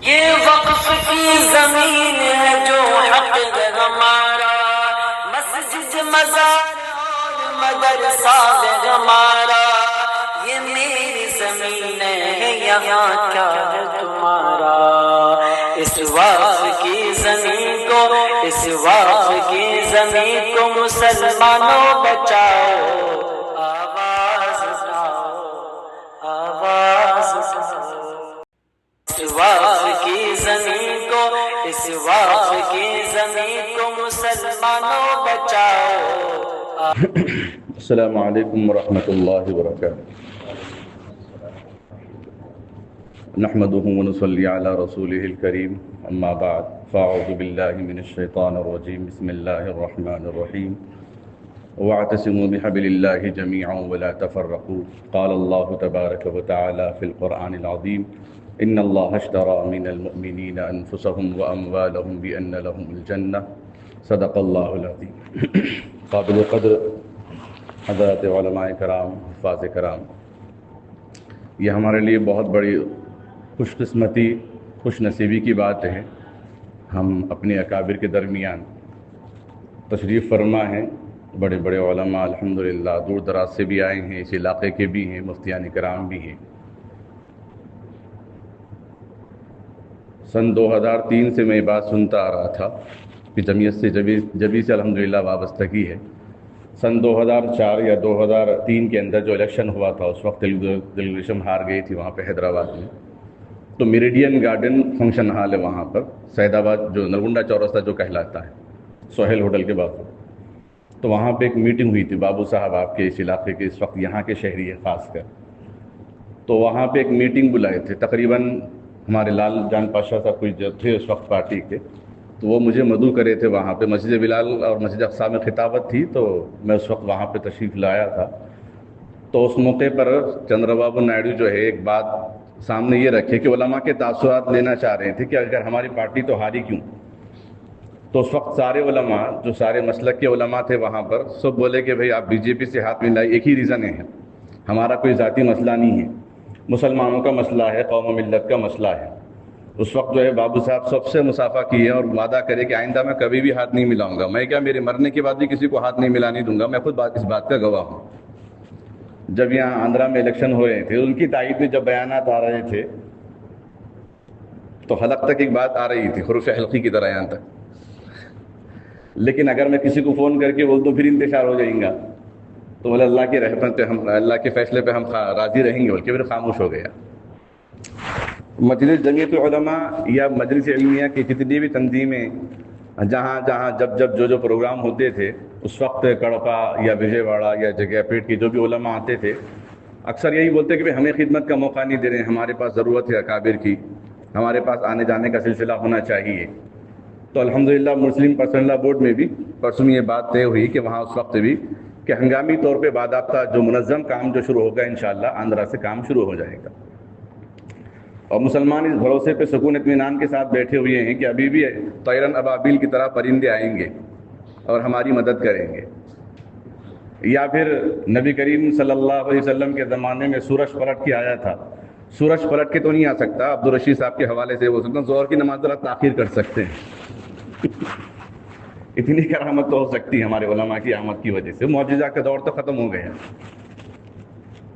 یہ وقف کی زمین ہے جو حق ہے ہمارا، مسجد مزار اور مدرسہ ہے ہمارا، یہ میری زمین ہے یہاں کیا ہے تمہارا۔ اس وقف کی زمین کو، اس وقف کی زمین کو مسلمانوں بچاؤ، آواز اٹھاؤ، آواز اٹھاؤ۔ اس وقف کی زمین کو، اس وقف کی زمین کو مسلمانوں بچاؤ۔ السلام علیکم ورحمۃ اللہ وبرکاتہ۔ نحمده ونصلي على رسوله الكريم، اما بعد فاعوذ باللہ من الشیطان الرجیم، بسم اللہ الرحمن الرحیم۔ واعتصموا بحبل اللہ جميعا ولا تفرقوا، قال اللہ تبارک وتعالى في القرآن العظیم، ان اللہ اشترى من المؤمنین انفسهم واموالهم بان لهم الجنہ، صدق اللہ العظیم۔ قابل قدر حضرات علماء کرام، حفاظ کرام، یہ ہمارے لیے بہت بڑی خوش قسمتی، خوش نصیبی کی بات ہے، ہم اپنے اکابر کے درمیان تشریف فرما ہیں، بڑے بڑے علماء الحمدللہ دور دراز سے بھی آئے ہیں، اس علاقے کے بھی ہیں، مفتیان کرام بھی ہیں۔ سن 2003 سے میں یہ بات سنتا آ رہا تھا کہ جمعیت سے جبھی سے الحمدللہ وابستگی ہے۔ سن 2004 یا 2003 کے اندر جو الیکشن ہوا تھا، اس وقت تلگو ہار گئی تھی وہاں پہ حیدرآباد میں، تو میریڈین گارڈن فنکشن ہال ہے وہاں پر، سعید آباد جو نلگنڈا چورستہ جو کہلاتا ہے، سہیل ہوٹل کے بعد، تو وہاں پہ ایک میٹنگ ہوئی تھی۔ بابو صاحب آپ کے اس علاقے کے اس وقت یہاں کے شہری ہیں خاص کر، تو وہاں پہ ایک میٹنگ بلائے تھے، تقریباً ہمارے لال جان پاشا صاحب کوئی جو تھے اس وقت پارٹی کے، تو وہ مجھے مدعو کرے تھے وہاں پہ، مسجد بلال اور مسجد اقصی میں خطابت تھی، تو میں اس وقت وہاں پہ تشریف لایا تھا۔ تو اس موقع پر چندرا بابو نائیڈو جو ہے ایک بات سامنے یہ رکھے کہ علماء کے تاثرات لینا چاہ رہے تھے کہ اگر ہماری پارٹی تو ہاری کیوں۔ تو اس وقت سارے علماء جو سارے مسلک کے علماء تھے وہاں پر سب بولے کہ بھئی آپ بی جے پی سے ہاتھ ملائیں، ایک ہی ریزن ہے، ہمارا کوئی ذاتی مسئلہ نہیں ہے، مسلمانوں کا مسئلہ ہے، قوم و ملت کا مسئلہ ہے۔ اس وقت جو ہے بابو صاحب سب سے مصافحہ کیے اور وعدہ کرے کہ آئندہ میں کبھی بھی ہاتھ نہیں ملاؤں گا، میں کیا میرے مرنے کے بعد بھی کسی کو ہاتھ نہیں ملانے دوں گا، میں خود اس بات کا گواہ ہوں۔ جب یہاں آندھرا میں الیکشن ہو رہے تھے، ان کی تائید میں جب بیانات آ رہے تھے تو حلق تک ایک بات آ رہی تھی، حروف حلقی کی طرح یہاں تک، لیکن اگر میں کسی کو فون کر کے بول دوں پھر انتشار ہو جائیں گا، تو بولے اللہ کی رحمت پہ ہم، اللہ کے فیصلے پہ ہم راضی رہیں گے، بول کے پھر خاموش ہو گیا۔ مجلس جمعیت علماء یا مجلس علمیہ کی جتنی بھی تنظیمیں جہاں جہاں جب جو پروگرام ہوتے تھے، اس وقت کڑپا یا وجے واڑہ یا جگہ پیٹ کے جو بھی علماء آتے تھے، اکثر یہی بولتے کہ ہمیں خدمت کا موقع نہیں دے رہے ہیں، ہمارے پاس ضرورت ہے اکابر کی، ہمارے پاس آنے جانے کا سلسلہ ہونا چاہیے۔ تو الحمدللہ مسلم پرسنل لا بورڈ میں بھی پرسوں یہ بات طے ہوئی کہ وہاں اس وقت بھی کہ ہنگامی طور پہ باضابطہ جو منظم کام جو شروع ہوگا انشاءاللہ آندھرا سے کام شروع ہو جائے گا، اور مسلمان اس بھروسے پہ سکون اطمینان کے ساتھ بیٹھے ہوئے ہیں کہ ابھی بھی طیرن ابابیل کی طرح پرندے آئیں گے اور ہماری مدد کریں گے۔ یا پھر نبی کریم صلی اللہ علیہ وسلم کے زمانے میں سورج پلٹ کے آیا تھا، سورج پلٹ کے تو نہیں آ سکتا، عبدالرشید صاحب کے حوالے سے وہ سکتا ظہر کی نماز ذرا تاخیر کر سکتے ہیں اتنی کرامت تو ہو سکتی ہے ہمارے علماء کی آمد کی وجہ سے، معجزہ کا دور تو ختم ہو گیا،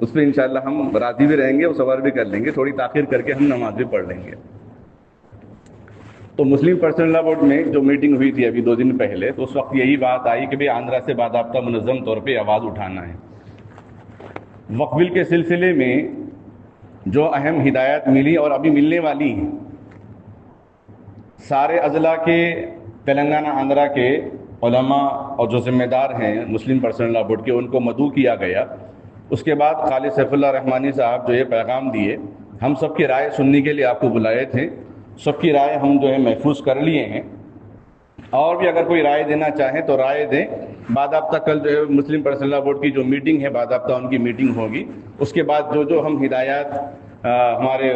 اس پہ انشاءاللہ ہم راضی بھی رہیں گے اور صبر بھی کر لیں گے، تھوڑی تاخیر کر کے ہم نماز بھی پڑھ لیں گے۔ تو مسلم پرسنل لا بورڈ میں جو میٹنگ ہوئی تھی ابھی 2 دن پہلے، تو اس وقت یہی بات آئی کہ بھئی آندھرا سے باضابطہ منظم طور پہ آواز اٹھانا ہے۔ وقف بل کے سلسلے میں جو اہم ہدایات ملی اور ابھی ملنے والی ہیں، سارے اضلاع کے تلنگانہ آندھرا کے علماء اور جو ذمہ دار ہیں مسلم پرسنل لا بورڈ کے، ان کو مدعو کیا گیا۔ اس کے بعد خالد سیف اللہ رحمانی صاحب جو یہ پیغام دیے، ہم سب کی رائے سننے کے لیے آپ کو بلائے تھے، سب کی رائے ہم جو ہے محفوظ کر لیے ہیں، اور بھی اگر کوئی رائے دینا چاہیں تو رائے دیں۔ باضابطہ کل جو ہے مسلم پرسنل لا بورڈ کی جو میٹنگ ہے، باضابطہ ان کی میٹنگ ہوگی، اس کے بعد جو ہم ہدایات ہمارے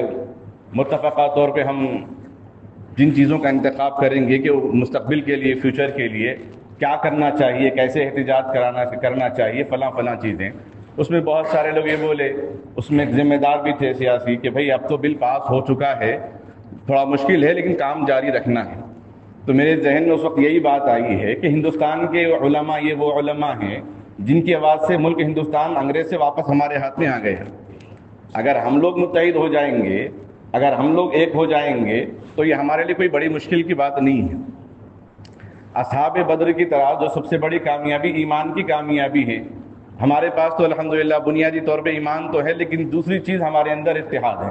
متفقہ طور پہ ہم جن چیزوں کا انتخاب کریں گے کہ مستقبل کے لیے، فیوچر کے لیے کیا کرنا چاہیے، کیسے احتجاج کرنا چاہیے، فلاں چیزیں، اس میں بہت سارے لوگ یہ بولے، اس میں ایک ذمہ دار بھی تھے سیاسی کہ بھئی اب تو بل پاس ہو چکا ہے، تھوڑا مشکل ہے لیکن کام جاری رکھنا ہے۔ تو میرے ذہن میں اس وقت یہی بات آئی ہے کہ ہندوستان کے علماء یہ وہ علماء ہیں جن کی آواز سے ملک ہندوستان انگریز سے واپس ہمارے ہاتھ میں آ گئے ہیں۔ اگر ہم لوگ متحد ہو جائیں گے، اگر ہم لوگ ایک ہو جائیں گے تو یہ ہمارے لیے کوئی بڑی مشکل کی بات نہیں ہے۔ اصحاب بدر کی طرح جو سب سے بڑی کامیابی ایمان کی کامیابی ہے، ہمارے پاس تو الحمدللہ بنیادی طور پہ ایمان تو ہے، لیکن دوسری چیز ہمارے اندر اتحاد ہے۔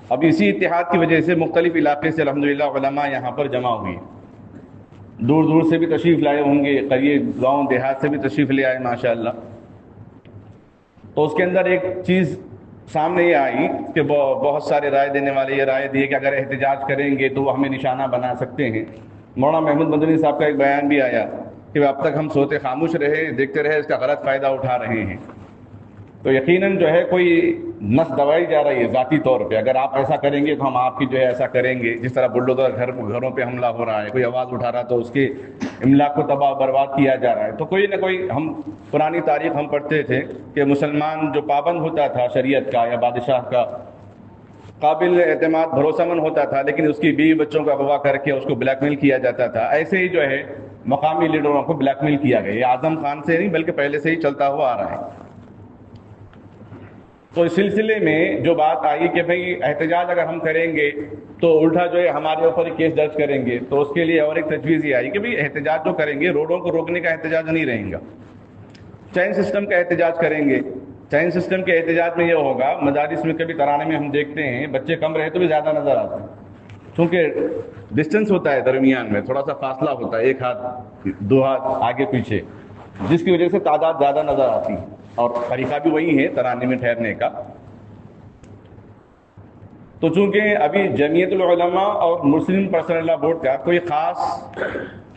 اب اسی اتحاد کی وجہ سے مختلف علاقے سے الحمدللہ علماء یہاں پر جمع ہوئی، دور دور سے بھی تشریف لائے ہوں گے، قریب گاؤں دیہات سے بھی تشریف لے آئے ماشاءاللہ۔ تو اس کے اندر ایک چیز سامنے یہ آئی کہ بہت سارے رائے دینے والے یہ رائے دیے کہ اگر احتجاج کریں گے تو وہ ہمیں نشانہ بنا سکتے ہیں۔ مولانا محمود مدنی صاحب کا ایک بیان بھی آیا کہ اب تک ہم سوتے خاموش رہے، دیکھتے رہے، اس کا غلط فائدہ اٹھا رہے ہیں۔ تو یقیناً جو ہے کوئی نس دوائی جا رہی ہے ذاتی طور پہ، اگر آپ ایسا کریں گے تو ہم آپ کی جو ہے ایسا کریں گے، جس طرح بلڈوزر گھروں پہ حملہ ہو رہا ہے، کوئی آواز اٹھا رہا تو اس کے املاک کو تباہ برباد کیا جا رہا ہے۔ تو کوئی نہ کوئی، ہم پرانی تاریخ ہم پڑھتے تھے کہ مسلمان جو پابند ہوتا تھا شریعت کا یا بادشاہ کا، قابل اعتماد بھروسہ مند ہوتا تھا، لیکن اس کی بیوی بچوں کا اغوا کر کے اس کو بلیک میل کیا جاتا تھا۔ ایسے ہی جو ہے مقامی لیڈروں کو بلیک میل کیا گیا، یہ اعظم خان سے نہیں بلکہ پہلے سے ہی چلتا ہوا آ رہا ہے۔ تو اس سلسلے میں جو بات آئی کہ بھئی احتجاج اگر ہم کریں گے تو الٹا جو ہے ہمارے اوپر کیس درج کریں گے، تو اس کے لیے اور ایک تجویز یہ آئی کہ بھئی احتجاج جو کریں گے روڈوں کو روکنے کا احتجاج نہیں رہیں گا، چین سسٹم کا احتجاج کریں گے۔ چین سسٹم کے احتجاج میں یہ ہوگا، مدارس میں کبھی ترانے میں ہم دیکھتے ہیں بچے کم رہے تو بھی زیادہ نظر آتے ہیں، چونکہ ڈسٹنس ہوتا ہے درمیان میں، تھوڑا سا فاصلہ ہوتا ہے، ایک ہاتھ دو ہاتھ آگے پیچھے، جس کی وجہ سے تعداد زیادہ نظر آتی ہے، اور طریقہ بھی وہی ہے ترانے میں ٹھہرنے کا۔ تو چونکہ ابھی جمعیت العلماء اور مسلم پرسنل لا بورڈ کا کوئی خاص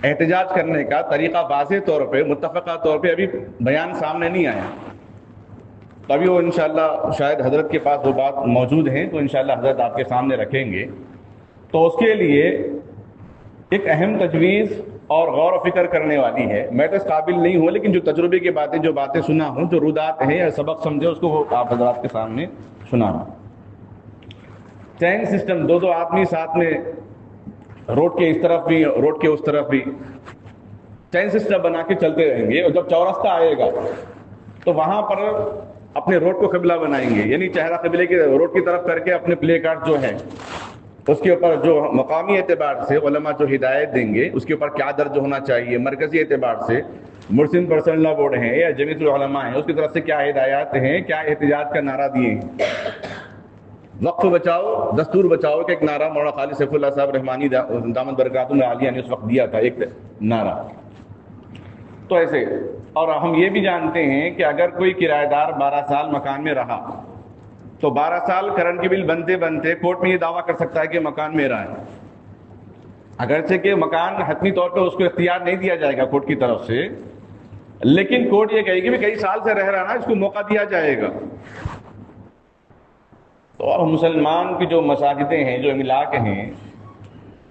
احتجاج کرنے کا طریقہ واضح طور پہ متفقہ طور پہ ابھی بیان سامنے نہیں آیا، تو ابھی وہ انشاءاللہ شاید حضرت کے پاس وہ بات موجود ہیں تو انشاءاللہ حضرت آپ کے سامنے رکھیں گے۔ تو اس کے لیے ایک اہم تجویز اور غور و فکر کرنے والی ہے، میں تو اس قابل نہیں ہوں لیکن جو تجربے کی باتیں، جو باتیں سنا ہوں، جو رودات ہیں یا سبق سمجھے، اس کو وہ آپ حضرات کے سامنے سنا رہا ہوں۔ چین سسٹم، دو آدمی ساتھ میں روڈ کے اس طرف بھی روڈ کے اس طرف بھی چین سسٹم بنا کے چلتے رہیں گے، اور جب چورستہ آئے گا تو وہاں پر اپنے روڈ کو قبلہ بنائیں گے، یعنی چہرہ قبلے کے روڈ کی طرف کر کے اپنے پلے کارڈ جو ہے اس کے اوپر جو مقامی اعتبار سے علماء جو ہدایت دیں گے اس کے اوپر کیا درج ہونا چاہیے، مرکزی اعتبار سے مسلم پرسنل لا بورڈ ہیں یا جمعیت العلماء ہیں، اس کی طرف سے کیا ہدایات ہیں، کیا احتجاج کا نعرہ دیے ہیں۔ وقف بچاؤ دستور بچاؤ کا ایک نعرہ مولانا خالد سیف اللہ صاحب رحمانی دامت برکاتہ عالیہ نے اس وقت دیا تھا، ایک نعرہ۔ تو ایسے، اور ہم یہ بھی جانتے ہیں کہ اگر کوئی کرایہ دار 12 سال مکان میں رہا تو 12 سال کرنٹ کی بل بنتے بنتے کورٹ میں یہ دعویٰ کر سکتا ہے کہ مکان میرا ہے، اگرچہ کہ مکان حتمی طور پہ اس کو اختیار نہیں دیا جائے گا کورٹ کی طرف سے، لیکن کورٹ یہ کہے گی کہ کئی سال سے رہ رہا نا، اس کو موقع دیا جائے گا۔ تو مسلمان کی جو مساجدیں ہیں، جو املاک ہیں،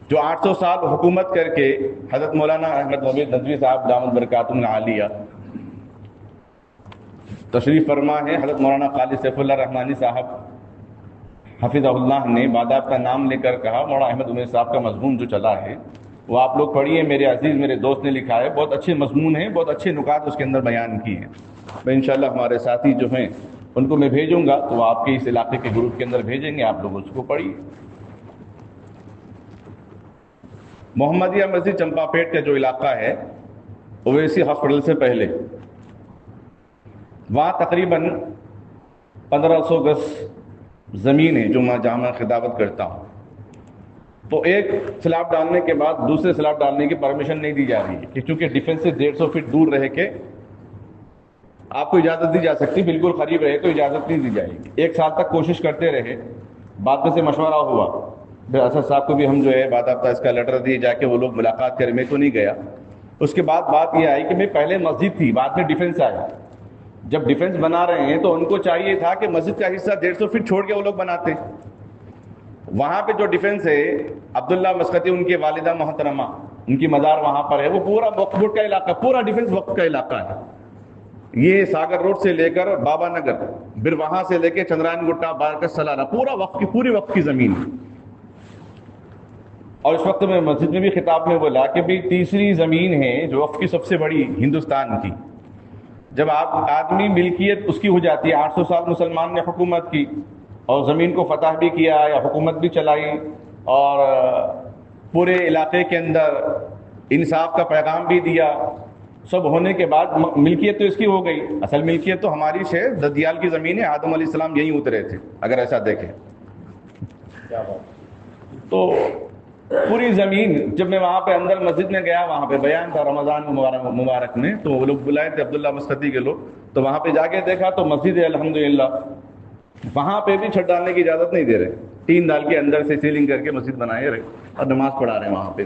جو 800 سال حکومت کر کے حضرت مولانا احمد محمود ندوی صاحب دامت برکاتہ عالیہ تشریف فرما ہے، حضرت مولانا خالد سیف اللہ رحمانی صاحب حفظہ اللہ نے باداب کا نام لے کر کہا، مولانا احمد محمود صاحب کا مضمون جو چلا ہے وہ آپ لوگ پڑھیے، میرے عزیز میرے دوست نے لکھا ہے، بہت اچھے مضمون ہیں، بہت اچھے نکات اس کے اندر بیان کی ہیں۔ میں انشاءاللہ ہمارے ساتھی جو ہیں ان کو میں بھیجوں گا، تو آپ کے اس علاقے کے گروپ کے اندر بھیجیں گے، آپ لوگ اس کو پڑھیے۔ محمدیہ مسجد چمپا پیٹ کا جو علاقہ ہے اویسی ہاسپٹل سے پہلے، وہاں تقریباً 1500 گز زمین ہے جہاں میں خطابت کرتا ہوں۔ تو ایک سلاب ڈالنے کے بعد دوسرے سلاب ڈالنے کی پرمیشن نہیں دی جا رہی ہے، کہ چونکہ ڈیفنس سے 150 فٹ دور رہ کے آپ کو اجازت دی جا سکتی، بالکل قریب رہے تو اجازت نہیں دی جائے گی۔ 1 سال تک کوشش کرتے رہے، بعد میں سے مشورہ ہوا، پھر اسد صاحب کو بھی ہم جو ہے باضابطہ اس کا لیٹر دیے جا کے وہ لوگ ملاقات کرے، میں تو نہیں گیا۔ اس کے بعد بات یہ آئی کہ میں پہلے مسجد تھی، بعد میں ڈیفنس آیا۔ جب ڈیفنس بنا رہے ہیں تو ان کو چاہیے تھا کہ مسجد کا حصہ 150 فٹ چھوڑ کے وہ لوگ بناتے۔ وہاں پہ جو ڈیفنس ہے، عبداللہ مسقطی ان کے والدہ محترمہ، ان کی مزار وہاں پر ہے، وہ پورا وقف بورڈ کا علاقہ، پورا ڈیفنس وقف کا علاقہ ہے۔ یہ ساگر روڈ سے لے کر بابا نگر، پھر وہاں سے لے کے چندرائن گٹا، بارکت سلالہ، پورا وقف کی، پوری وقف کی زمین ہے۔ اور اس وقت میں مسجد میں بھی خطاب میں بولا کہ بھئی تیسری زمین ہے جو وقت کی سب سے بڑی ہندوستان کی، جب آپ آدمی ملکیت اس کی ہو جاتی ہے، 800 سال مسلمان نے حکومت کی اور زمین کو فتح بھی کیا یا حکومت بھی چلائی اور پورے علاقے کے اندر انصاف کا پیغام بھی دیا، سب ہونے کے بعد ملکیت تو اس کی ہو گئی، اصل ملکیت تو ہماری ہے، ددیال کی زمین ہے، آدم علیہ السلام یہیں اترے تھے اگر ایسا دیکھیں تو پوری زمین. جب میں وہاں پہ اندر مسجد میں گیا، وہاں پہ بیان تھا رمضان مبارک میں، تو وہ لوگ بلائے تھے عبداللہ مسقطی کے لوگ، تو وہاں پہ جا کے دیکھا تو مسجد ہے الحمدللہ، وہاں پہ بھی چھت ڈالنے کی اجازت نہیں دے رہے، 3 ڈال کے اندر سے سیلنگ کر کے مسجد بنائے رہے اور نماز پڑھا رہے ہیں وہاں پہ.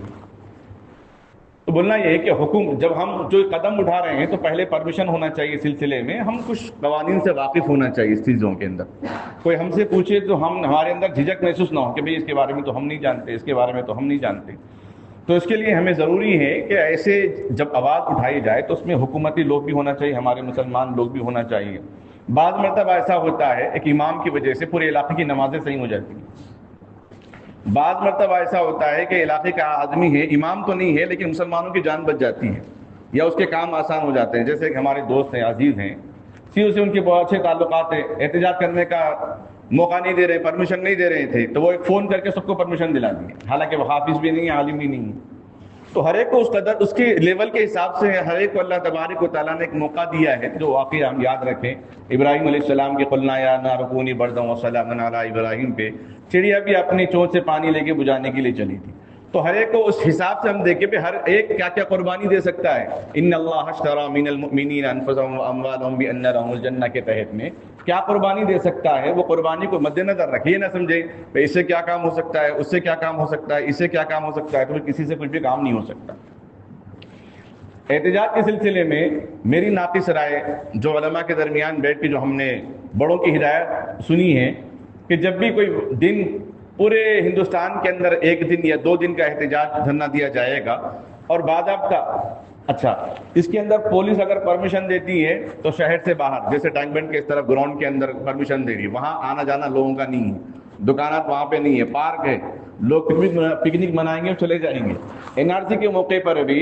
تو بولنا یہ ہے کہ جب ہم جو قدم اٹھا رہے ہیں تو پہلے پرمیشن ہونا چاہیے اس سلسلے میں، ہم کچھ قوانین سے واقف ہونا چاہیے اس چیزوں کے اندر. کوئی ہم سے پوچھے تو ہمارے اندر جھجک محسوس نہ ہو کہ بھئی اس کے بارے میں تو ہم نہیں جانتے، اس کے بارے میں تو ہم نہیں جانتے. تو اس کے لیے ہمیں ضروری ہے کہ ایسے جب آواز اٹھائی جائے تو اس میں حکومتی لوگ بھی ہونا چاہیے، ہمارے مسلمان لوگ بھی ہونا چاہیے. بعض مرتبہ ایسا ہوتا ہے ایک امام کی وجہ سے پورے علاقے کی نمازیں صحیح ہو جاتی ہیں. بعض مرتبہ ایسا ہوتا ہے کہ علاقے کا آدمی ہے، امام تو نہیں ہے لیکن مسلمانوں کی جان بچ جاتی ہے یا اس کے کام آسان ہو جاتے ہیں. جیسے کہ ہمارے دوست ہیں، عزیز ہیں، سی سے ان کے بہت اچھے تعلقات ہیں، احتجاج کرنے کا موقع نہیں دے رہے، پرمیشن نہیں دے رہے تھے، تو وہ ایک فون کر کے سب کو پرمیشن دلا دی، حالانکہ وہ حافظ بھی نہیں ہے، عالم بھی نہیں ہے. تو ہر ایک کو اس قدر اس کے لیول کے حساب سے ہر ایک کو اللہ تبارک و تعالیٰ نے ایک موقع دیا ہے جو واقعی ہم یاد رکھیں. ابراہیم علیہ السلام کے قلنا یا نار کونی بردا وسلاما علی ابراہیم پہ چڑیا بھی اپنی چونچ سے پانی لے کے بجھانے کے لیے چلی تھی. تو ہر ایک کو اس حساب سے ہم دیکھیں کہ ہر ایک کیا کیا قربانی دے سکتا ہے. ان اللہ اشتری من المؤمنین انفسهم واموالهم بان لهم الجنہ کے تحت میں کیا قربانی دے سکتا ہے، وہ قربانی کو مد نظر رکھیے، نہ سمجھے کہ اس سے کیا کام ہو سکتا ہے، اس سے کیا کام ہو سکتا ہے، اس سے کیا کام ہو سکتا ہے، تو کسی سے کچھ بھی کام نہیں ہو سکتا. احتجاج کے سلسلے میں میری ناقص رائے جو علماء کے درمیان بیٹھ کے جو ہم نے بڑوں کی ہدایت سنی ہے کہ جب بھی کوئی دن پورے ہندوستان کے اندر 1 دن یا 2 دن کا احتجاج دھرنا دیا جائے گا اور باضابطہ، اچھا اس کے اندر پولیس اگر پرمیشن دیتی ہے تو شہر سے باہر، جیسے ٹینک بنڈ کے اس طرف گراؤنڈ کے اندر پرمیشن دے رہی ہے، وہاں آنا جانا لوگوں کا نہیں ہے، دکانات وہاں پہ نہیں ہے، پارک ہے، لوگ پکنک منائیں گے اور چلے جائیں گے. NRC کے موقع پر بھی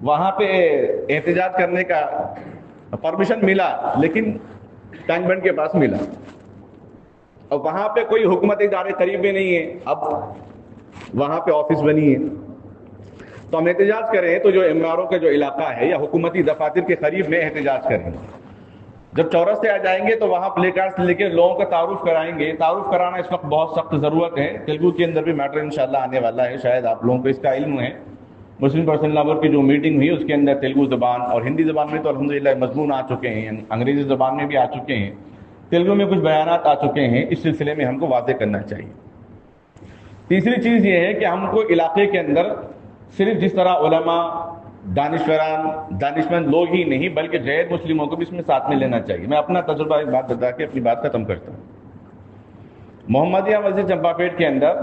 وہاں پہ احتجاج کرنے کا پرمیشن ملا لیکن ٹینک بنڈ کے پاس ملا، اور وہاں پہ کوئی حکومتی ادارے قریب میں نہیں ہے، اب وہاں پہ آفس بنی ہے. تو ہم احتجاج کریں تو جو اماروں کا جو علاقہ ہے یا حکومتی دفاتر کے قریب میں احتجاج کریں. جب چورس سے آ جائیں گے تو وہاں پلے کارڈز لے کے لوگوں کا تعارف کرائیں گے. تعارف کرانا اس وقت بہت سخت ضرورت ہے. تیلگو کے اندر بھی میٹر انشاءاللہ آنے والا ہے، شاید آپ لوگوں کو اس کا علم ہے. مسلم پرسنل لا بورڈ کی جو میٹنگ ہوئی اس کے اندر تیلگو زبان اور ہندی زبان میں تو الحمدللہ مضمون آ چکے ہیں، انگریزی زبان میں بھی آ چکے ہیں، تیلگو میں کچھ بیانات آ چکے ہیں. اس سلسلے میں ہم کو واضح کرنا چاہیے. تیسری چیز یہ ہے کہ ہم کو علاقے کے اندر صرف جس طرح علماء، دانشمند لوگ ہی نہیں بلکہ غیر مسلموں کو بھی اس میں ساتھ میں لینا چاہیے. میں اپنا تجربہ ایک بات بتا کے اپنی بات ختم کرتا ہوں. محمدیہ مسجد چمپا پیٹ کے اندر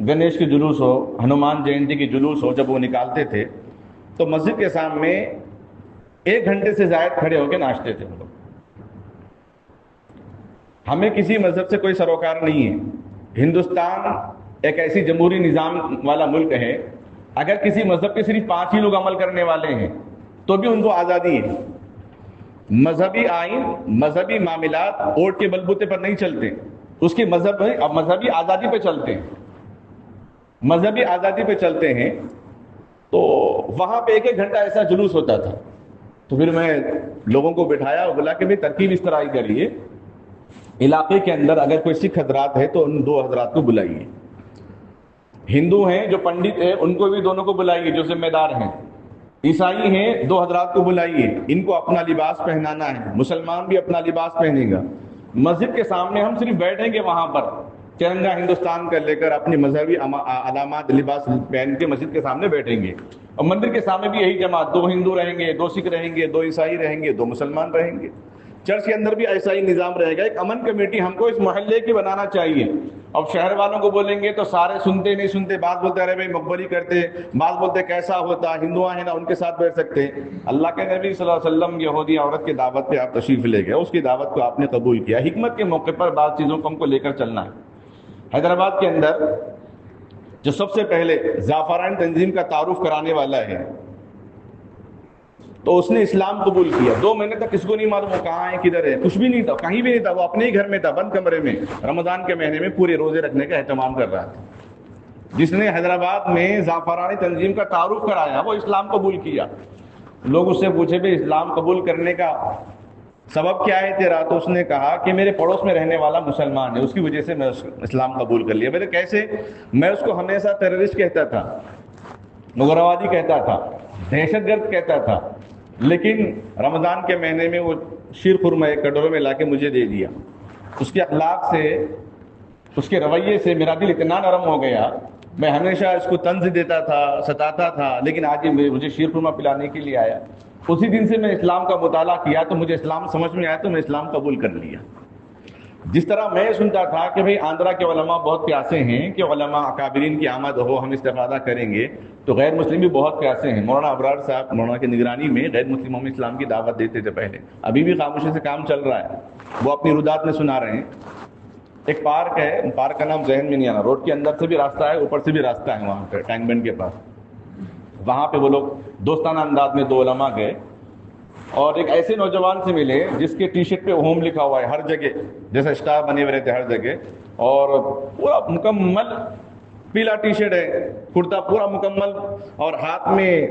گنیش کے جلوس ہو، ہنومان جینتی کے جلوس ہو، جب وہ نکالتے تھے تو مسجد کے سامنے 1 گھنٹے سے زائد کھڑے ہو کے ناچتے تھے. ہمیں کسی مذہب سے کوئی سروکار نہیں ہے. ہندوستان ایک ایسی جمہوری نظام والا ملک ہے، اگر کسی مذہب کے صرف 5 ہی لوگ عمل کرنے والے ہیں تو بھی ان کو آزادی ہے. مذہبی آئین، مذہبی معاملات ووٹ کے بلبوتے پر نہیں چلتے، اس کی مذہبی آزادی پہ چلتے ہیں، مذہبی آزادی پہ چلتے ہیں. تو وہاں پہ 1 گھنٹہ ایسا جلوس ہوتا تھا. تو پھر میں لوگوں کو بٹھایا اور بولا کہ بھائی ترکیب اس طرح ہی کریے، علاقے کے اندر اگر کوئی سکھ حضرات ہے تو ان 2 حضرات کو بلائیے، ہندو ہیں جو پنڈت ہیں ان کو بھی دونوں کو بلائیے جو ذمہ دار ہیں، عیسائی ہیں 2 حضرات کو بلائیے، ان کو اپنا لباس پہنانا ہے، مسلمان بھی اپنا لباس پہنے گا. مسجد کے سامنے ہم صرف بیٹھیں گے، وہاں پر ترنگا ہندوستان کا لے کر اپنی مذہبی علامات لباس پہن کے مسجد کے سامنے بیٹھیں گے، اور مندر کے سامنے بھی یہی جماعت، 2 ہندو رہیں گے، 2 سکھ رہیں گے، 2 عیسائی رہیں گے، 2 مسلمان رہیں گے. چرچ کے اندر بھی ایسا ہی نظام رہے گا. ایک امن کمیٹی ہم کو اس محلے کی بنانا چاہیے. اب شہر والوں کو بولیں گے تو سارے سنتے نہیں سنتے، بعض بولتے رہے بھائی مقبری کرتے، بعض بولتے کیسا ہوتا، ہندو ہیں نا ان کے ساتھ بیٹھ سکتے. اللہ کے نبی صلی اللہ علیہ وسلم یہودی عورت کی دعوت پہ آپ تشریف لے گئے، اس کی دعوت کو آپ نے قبول کیا. حکمت کے موقع پر بعض چیزوں کو ہم کو لے کر چلنا ہے. حیدرآباد کے اندر جو سب سے پہلے زعفرانی تنظیم کا تعارف کرانے والا ہے، تو اس نے اسلام قبول کیا۔ 2 مہینے تک کس کو نہیں معلوم وہ کہاں ہے کدھر ہے، کچھ بھی نہیں تھا، کہیں بھی نہیں تھا، وہ اپنے ہی گھر میں تھا، بند کمرے میں، رمضان کے مہینے میں پورے روزے رکھنے کا اہتمام کر رہا تھا۔ جس نے حیدرآباد میں زعفرانی تنظیم کا تعارف کرایا وہ اسلام قبول کیا۔ لوگ اس سے پوچھے بھی اسلام قبول کرنے کا سبب کیا ہے تیرا، تو اس نے کہا کہ میرے پڑوس میں رہنے والا مسلمان ہے، اس کی وجہ سے میں اسلام قبول کر لیا۔ میرے کیسے؟ میں اس کو ہمیشہ ٹیررسٹ کہتا تھا، اگروادی کہتا تھا، دہشت گرد کہتا تھا، لیکن رمضان کے مہینے میں وہ شیر خرما ایک کٹورے میں لا کے مجھے دے دیا۔ اس کے اخلاق سے، اس کے رویے سے میرا دل اتنا نرم ہو گیا، میں ہمیشہ اس کو طنز دیتا تھا، ستاتا تھا، لیکن آج یہ مجھے شیر خرما پلانے کے لیے آیا۔ اسی دن سے میں اسلام کا مطالعہ کیا تو مجھے اسلام سمجھ میں آیا تو میں اسلام قبول کر لیا۔ جس طرح میں سنتا تھا کہ بھئی آندھرا کے علماء بہت پیاسے ہیں کہ علماء اکابرین کی آمد ہو، ہم استفادہ کریں گے، تو غیر مسلم بھی بہت پیاسے ہیں۔ مولانا ابرار صاحب مولانا کی نگرانی میں غیر مسلموں میں اسلام کی دعوت دیتے تھے پہلے، ابھی بھی خاموشی سے کام چل رہا ہے، وہ اپنی رودات میں سنا رہے ہیں۔ ایک پارک ہے، پارک کا نام ذہن میں نہیں آنا، روڈ کے اندر سے بھی راستہ ہے، اوپر سے بھی راستہ ہے، وہاں پہ ٹینک بینڈ کے پاس، وہاں پہ وہ لوگ دوستانہ انداز میں 2 علماء گئے اور ایک ایسے نوجوان سے ملے جس کے ٹی شرٹ پہ ہوم لکھا ہوا ہے ہر جگہ، جیسے اسٹار بنے ہوئے رہتے ہر جگہ، اور پورا مکمل پیلا ٹی شرٹ ہے، کرتا پورا مکمل، اور ہاتھ میں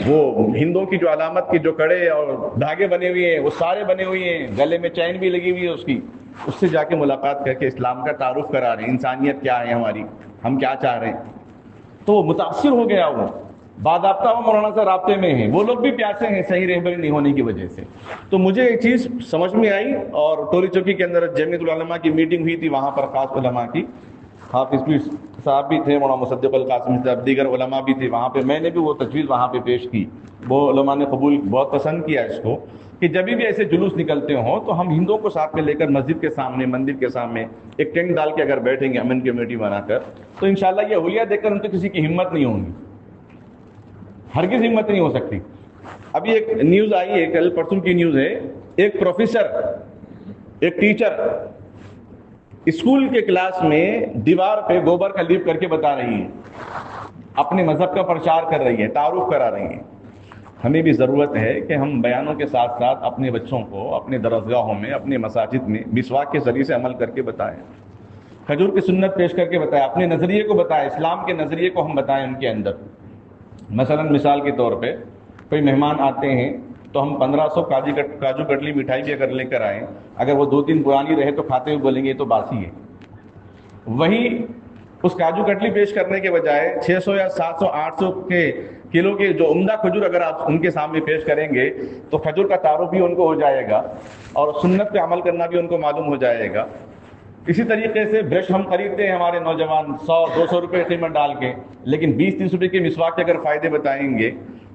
وہ ہندوؤں کی جو علامت کی جو کڑے اور دھاگے بنے ہوئے ہیں وہ سارے بنے ہوئے ہیں، گلے میں چین بھی لگی ہوئی ہے اس کی۔ اس سے جا کے ملاقات کر کے اسلام کا تعارف کرا رہے ہیں، انسانیت کیا ہے ہماری، ہم کیا چاہ رہے ہیں۔ تو وہ متاثر ہو گیا، وہ باضابطہ وہ مولانا سے رابطے میں ہیں، وہ لوگ بھی پیاسے ہیں صحیح رہبری نہیں ہونے کی وجہ سے۔ تو مجھے ایک چیز سمجھ میں آئی، اور ٹولی چوکی کے اندر جمعیت العلماء کی میٹنگ ہوئی تھی، وہاں پر خاص علماء کی، حافظ پیر صاحب بھی تھے، مولانا مصدق القاسمی صاحب، دیگر علماء بھی تھے وہاں پہ، میں نے بھی وہ تجویز وہاں پہ پیش کی، وہ علماء نے قبول بہت پسند کیا اس کو کہ جب بھی ایسے جلوس نکلتے ہوں تو ہم ہندوؤں کو ساتھ میں لے کر مسجد کے سامنے، مندر کے سامنے ایک ٹینٹ ڈال کے اگر بیٹھیں گے امن کمیٹی بنا کر، تو انشاءاللہ یہ اولیا دیکھ کر ان کو کسی کی ہمت نہیں ہوگی، ہرگز ہمت نہیں ہو سکتی۔ ابھی ایک نیوز آئی ہے، کل پرسوں کی نیوز ہے، ایک پروفیسر، ایک ٹیچر اسکول کے کلاس میں دیوار پہ گوبر کا لیپ کر کے بتا رہی ہے، اپنے مذہب کا پرچار کر رہی ہے، تعارف کرا رہی ہے۔ ہمیں بھی ضرورت ہے کہ ہم بیانوں کے ساتھ ساتھ اپنے بچوں کو اپنے درسگاہوں میں، اپنے مساجد میں مسواک کے ذریعے سے عمل کر کے بتائیں، کھجور کی سنت پیش کر کے بتائیں، اپنے نظریے کو بتائیں، اسلام کے نظریے کو ہم بتائیں ان کے اندر۔ مثلا مثال کے طور پہ کوئی مہمان آتے ہیں تو ہم 1500 کاجو کٹلی مٹھائی بھی اگر لے کر آئیں، اگر وہ 2-3 پرانی رہے تو کھاتے ہوئے بولیں گے یہ تو باسی ہے۔ وہی اس کاجو کٹلی پیش کرنے کے بجائے 600 یا 700 800 کے کلو کے جو عمدہ کھجور اگر آپ ان کے سامنے پیش کریں گے تو کھجور کا تعارف بھی ان کو ہو جائے گا اور سنت پہ عمل کرنا بھی ان کو معلوم ہو جائے گا۔ اسی طریقے سے برش ہم خریدتے ہیں ہمارے نوجوان 100-200 روپے قیمت ڈال کے، لیکن 20-30 روپے کے مسواک کے اگر فائدے بتائیں گے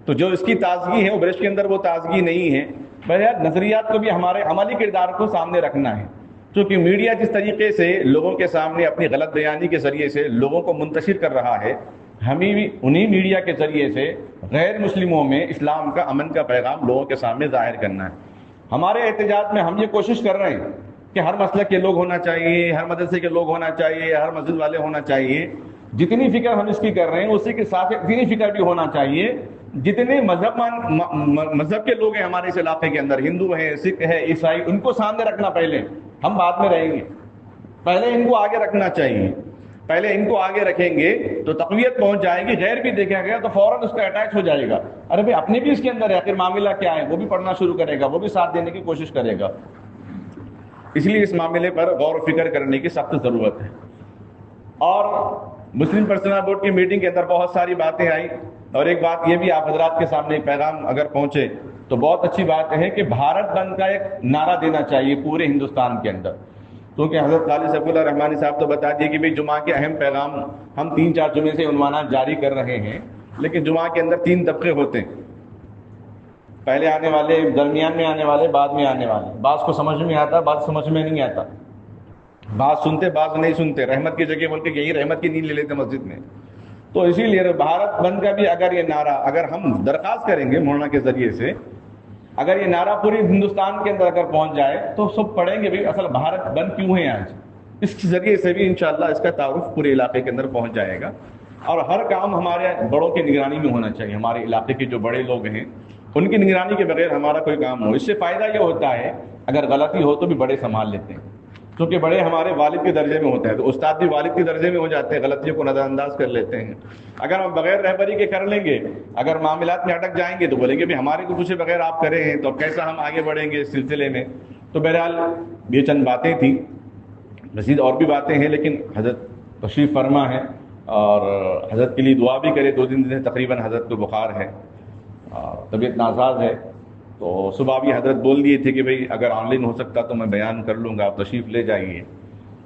تو جو اس کی تازگی ہے وہ برش کے اندر وہ تازگی نہیں ہے۔ بہرحال نظریات کو بھی ہمارے عملی کردار کو سامنے رکھنا ہے، کیونکہ میڈیا جس طریقے سے لوگوں کے سامنے اپنی غلط بیانی کے ذریعے سے لوگوں کو منتشر کر رہا ہے، ہمیں بھی انہی میڈیا کے ذریعے سے غیر مسلموں میں اسلام کا، امن کا پیغام لوگوں کے سامنے ظاہر کرنا ہے۔ ہمارے احتجاج میں ہم یہ کوشش کر رہے ہیں کہ ہر مسلک کے لوگ ہونا چاہیے، ہر مدرسے کے لوگ ہونا چاہیے، ہر مسجد والے ہونا چاہیے۔ جتنی فکر ہم اس کی کر رہے ہیں اسی کے ساتھ اتنی فکر بھی ہونا چاہیے جتنے مذہب کے لوگ ہیں ہمارے اس علاقے کے اندر، ہندو ہیں، سکھ ہیں، عیسائی، ان کو سامنے رکھنا پہلے، ہم بعد میں رہیں گے، پہلے ان کو آگے رکھنا چاہیے۔ پہلے ان کو آگے رکھیں گے تو تقویت پہنچ جائے گی، غیر بھی دیکھا گیا تو فوراً اس کا اٹیچ ہو جائے گا، ارے بھائی اپنے بھی اس کے اندر ہے، آخر معاملہ کیا ہے، وہ بھی پڑھنا شروع کرے گا، وہ بھی ساتھ دینے کی کوشش کرے گا۔ اس لیے اس معاملے پر غور و فکر کرنے کی سخت ضرورت ہے۔ اور مسلم پرسنل بورڈ کی میٹنگ کے اندر بہت ساری باتیں آئیں، اور ایک بات یہ بھی آپ حضرات کے سامنے ایک پیغام اگر پہنچے تو بہت اچھی بات ہے کہ بھارت بند کا ایک نعرہ دینا چاہیے پورے ہندوستان کے اندر، کیونکہ حضرت قاضی سیف اللہ رحمانی صاحب تو بتا دیے کہ بھئی جمعہ کے اہم پیغام ہم 3-4 جمعے سے عنوانات جاری کر رہے ہیں، لیکن جمعہ کے اندر 3 طبقے ہوتے ہیں، پہلے آنے والے، درمیان میں آنے والے، بعد میں آنے والے۔ بعض کو سمجھ میں آتا، بعض سمجھ میں نہیں آتا، بعض سنتے بعض نہیں سنتے، رحمت کی جگہ بول کے یہی رحمت کی نیند لے لیتے مسجد میں۔ تو اسی لیے بھارت بند کا بھی اگر یہ نعرہ اگر ہم درخواست کریں گے مولانا کے ذریعے سے، اگر یہ نعرہ پوری ہندوستان کے اندر اگر پہنچ جائے تو سب پڑھیں گے بھی اصل بھارت بند کیوں ہے آج، اس کے ذریعے سے بھی انشاءاللہ اس کا تعارف پورے علاقے کے اندر پہنچ جائے گا۔ اور ہر کام ہمارے بڑوں کی نگرانی میں ہونا چاہیے. ہمارے علاقے کے جو بڑے لوگ ہیں ان کی نگرانی کے بغیر ہمارا کوئی کام ہو. اس سے فائدہ یہ ہوتا ہے اگر غلطی ہو تو بھی بڑے سنبھال لیتے ہیں، کیونکہ بڑے ہمارے والد کے درجے میں ہوتے ہیں، تو استاد بھی والد کے درجے میں ہو جاتے ہیں، غلطیوں کو نظر انداز کر لیتے ہیں. اگر ہم بغیر رہبری کے کر لیں گے، اگر معاملات میں اٹک جائیں گے تو بولیں گے بھی ہمارے کو پوچھے بغیر آپ کرے ہیں، تو کیسا ہم آگے بڑھیں گے اس سلسلے میں. تو بہرحال یہ چند باتیں تھیں، مزید اور بھی باتیں ہیں لیکن حضرت تشریف فرما ہے اور حضرت کے لیے دعا بھی کرے. 2 دن سے تقریباً حضرت کو بخار ہے، طبیعت ناساز ہے. تو صبح بھی حضرت بول دیے تھے کہ بھئی اگر آن لائن ہو سکتا تو میں بیان کر لوں گا، آپ تشریف لے جائیے.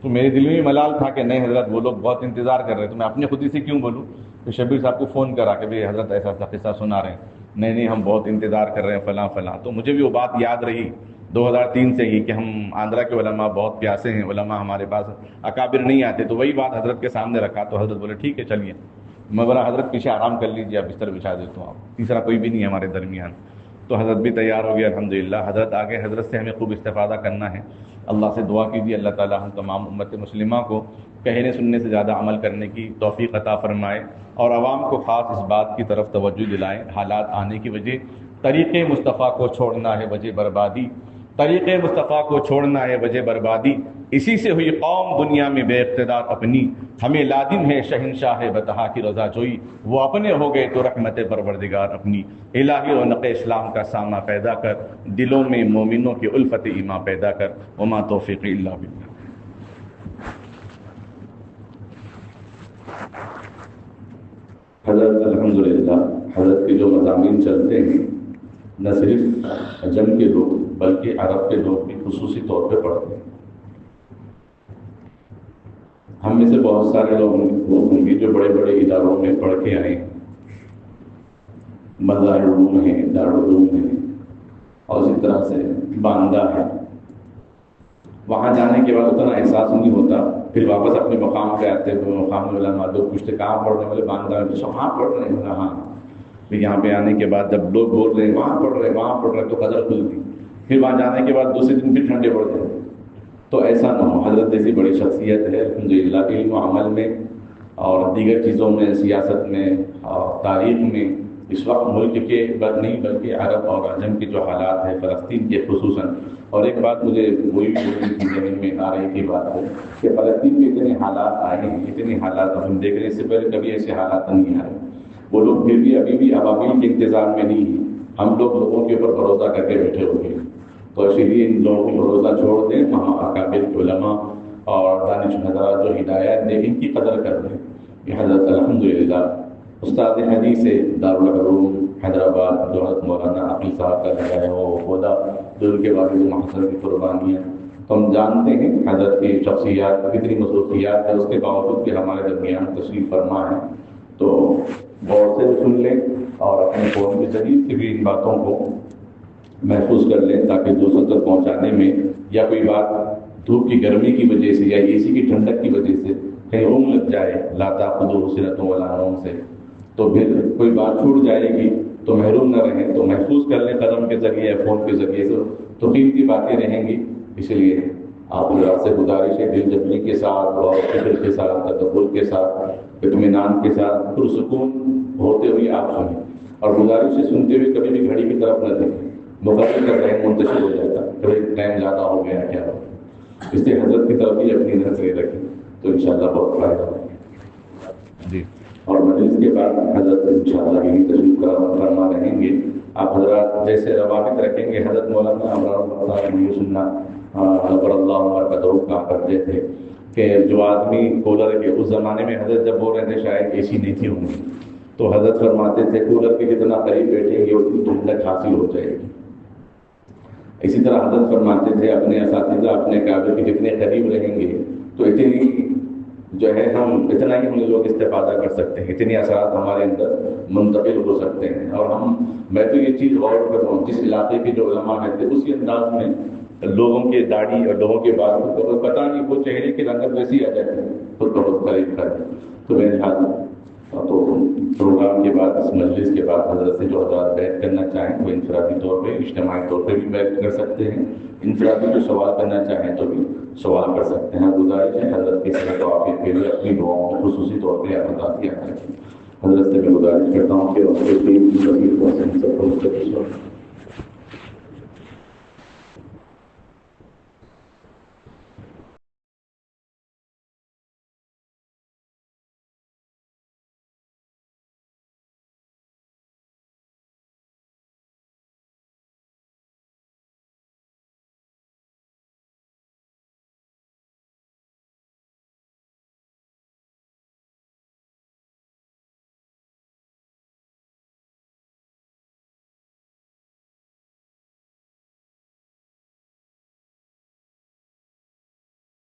تو میرے دل میں بھی ملال تھا کہ نہیں حضرت وہ لوگ بہت انتظار کر رہے ہیں، تو میں اپنے خود ہی سے کیوں بولوں. تو شبیر صاحب کو فون کرا کہ بھئی حضرت ایسا ایسا قصہ سنا رہے ہیں، نہیں ہم بہت انتظار کر رہے ہیں فلاں فلاں. تو مجھے بھی وہ بات یاد رہی 2003 سے ہی کہ ہم آندھرا کے علماء بہت پیاسے ہیں، علماء ہمارے پاس اکابر نہیں آتے. تو وہی بات حضرت کے سامنے رکھا تو حضرت بولے ٹھیک ہے چلیے. میں بولا حضرت پیچھے آرام کر لیجیے، آپ بستر بچھا دیتا ہوں، آپ تیسرا کوئی بھی نہیں ہے ہمارے درمیان. تو حضرت بھی تیار ہو گیا الحمدللہ. حضرت آگے، حضرت سے ہمیں خوب استفادہ کرنا ہے. اللہ سے دعا کیجیے اللہ تعالی ہم تمام امت مسلمہ کو کہنے سننے سے زیادہ عمل کرنے کی توفیق عطا فرمائے، اور عوام کو خاص اس بات کی طرف توجہ دلائیں حالات آنے کی وجہ طریقے مصطفیٰ کو چھوڑنا ہے وجہ بربادی، طریقے مصطفیٰ کو چھوڑنا ہے وجہ بربادی. اسی سے ہوئی قوم دنیا میں بے اقتدار اپنی، ہمیں لازم ہے شہنشاہ بطحا کی رضا جوئی. وہ اپنے ہو گئے تو رحمت پروردگار اپنی. الہی رونق اسلام کا سامہ پیدا کر، دلوں میں مومنوں کی الفت ایمان پیدا کر. وما توفیق الا باللہ. حضرت الحمدللہ حضرت کے جو مضامین چلتے ہیں نہ صرف عجم کے لوگ بلکہ عرب کے لوگ بھی خصوصی طور پہ پڑھتے ہیں. ہم میں سے بہت سارے لوگ ہوں گے جو بڑے بڑے اداروں میں پڑھ کے آئے ہیں، مدارالعلوم ہیں، دارالعلوم ہیں، اور اسی طرح سے باندہ ہے. وہاں جانے کے بعد اتنا احساس نہیں ہوتا، پھر واپس اپنے مقام پہ آتے ہیں. مقام علماء لوگ پوچھتے کہاں پڑھ رہے ہیں، بولے باندہ. کہاں پڑھ رہے ہیں؟ ہاں. پھر یہاں پہ آنے کے بعد جب لوگ بول رہے ہیں وہاں پڑھ رہے ہیں وہاں پڑھ رہے ہیں تو قدر کھلتی. پھر وہاں جانے کے بعد دوسرے دن پھر ٹھنڈے پڑ جائیں. تو ایسا نہ ہو. حضرت جیسی بڑی شخصیت ہے الحمدللہ علم و عمل میں اور دیگر چیزوں میں، سیاست میں اور تاریخ میں. اس وقت ملک کے نہیں بلکہ عرب اور عجم کے جو حالات ہیں فلسطین کے خصوصاً. اور ایک بات مجھے وہی ذہن میں آ رہی تھی بات ہے کہ فلسطین میں اتنے حالات آئے ہیں، اتنے حالات اب ہم دیکھ رہے ہیں، اس سے پہلے کبھی ایسے حالات نہیں آئے. وہ لوگ پھر بھی ابھی بھی عوامل کے انتظام میں نہیں ہیں. ہم لوگوں کے اوپر بھروسہ کر کے بیٹھے ہوئے ہیں. تو اسی لیے ان لوگوں کو بھروسہ چھوڑ دیں. وہاں اکابر علماء اور دانش حضرات جو ہدایات دیں ان کی قدر کر دیں. یہ حضرت الحمدللہ استاد حدیث دارالعلوم حیدرآباد جو حضرت مولانا عقیل صاحب کا لگا ہے وہ خدا جو ان کے بارے میں محسن کی قربانیاں. تو ہم جانتے ہیں حضرت کی شخصیات کتنی مصروفیات ہے، اس کے باوجود کہ ہمارے درمیان تشریف فرما ہے. تو غور سے سن لیں اور اپنے فون کے ذریعے سے بھی ان باتوں کو محفوظ کر لیں تاکہ دوسروں تک پہنچانے میں یا کوئی بات دھوپ کی گرمی کی وجہ سے یا اے سی کی ٹھنڈک کی وجہ سے کہیں اونگ لگ جائے لا تأخذہ سنۃ ولا نوم سے تو پھر کوئی بات چھوٹ جائے گی تو محروم نہ رہیں. تو محفوظ کر لیں قلم کے ذریعے فون کے ذریعے سے تو قیمتی باتیں رہیں گی. اس لیے آپ حضرات سے گزارش ہے دل جمعی کے ساتھ اور فکر کے ساتھ تدبر کے ساتھ اطمینان کے ساتھ پرسکون ہوتے ہوئے آپ سنیں. اور گزارش سے سنتے ہوئے کبھی بھی گھڑی کی طرف نہ دیکھیں. مقرر کا ٹائم منتشر ہو جاتا ہے، کبھی ٹائم زیادہ ہو گیا کیا ہو. اس لیے حضرت کی طرف ہی اپنی نظریں رکھیں تو انشاءاللہ بہت فائدہ ہوگا. جی. اور مجلس کے بعد حضرت انشاءاللہ یہی تشریف فرما رہیں گے. آپ حضرات جیسے روابط رکھیں گے. حضرت مولانا امراؤ سننا نبر اللہ برکتہ کہا کرتے تھے کہ جو آدمی کولر کے اس زمانے میں حضرت جب بول رہے تھے شاید اے سی نہیں تھی ہوں گی تو حضرت فرماتے تھے کولر کے جتنا قریب بیٹھیں گے اتنی ٹھنڈک حاصل ہو جائے گی. اسی طرح حضرت فرماتے تھے اپنے اساتذہ اپنے قابل کے جتنے قریب رہیں گے تو اتنی جو ہے ہم اتنا ہی ہم لوگ استفادہ کر سکتے ہیں، اتنے اثرات ہمارے اندر منتقل ہو سکتے ہیں. اور میں تو یہ چیز غور کر رہا ہوں جس علاقے کے جو علماء ہیں تھے اسی انداز میں لوگوں کے داڑھی اور لوگوں کے بال کو پتہ نہیں وہ چہرے کے رنگت ویسی آ جاتی ہے خود بہت قریب کر. تو میں تو پروگرام کے بعد اس مجلس کے بعد حضرت سے جو حضرات بیعت کرنا چاہیں وہ انفرادی طور پہ اجتماعی طور پہ بھی بیعت کر سکتے ہیں. انفرادی جو سوال کرنا چاہیں تو بھی سوال کر سکتے ہیں. گزارش ہے حضرت کی صحت و عافیت کے لیے اپنی دعاؤں میں خصوصی طور پہ احتیاط کیا کریں. حضرت سے میں گزارش کرتا ہوں کہ اس کے تین سب کو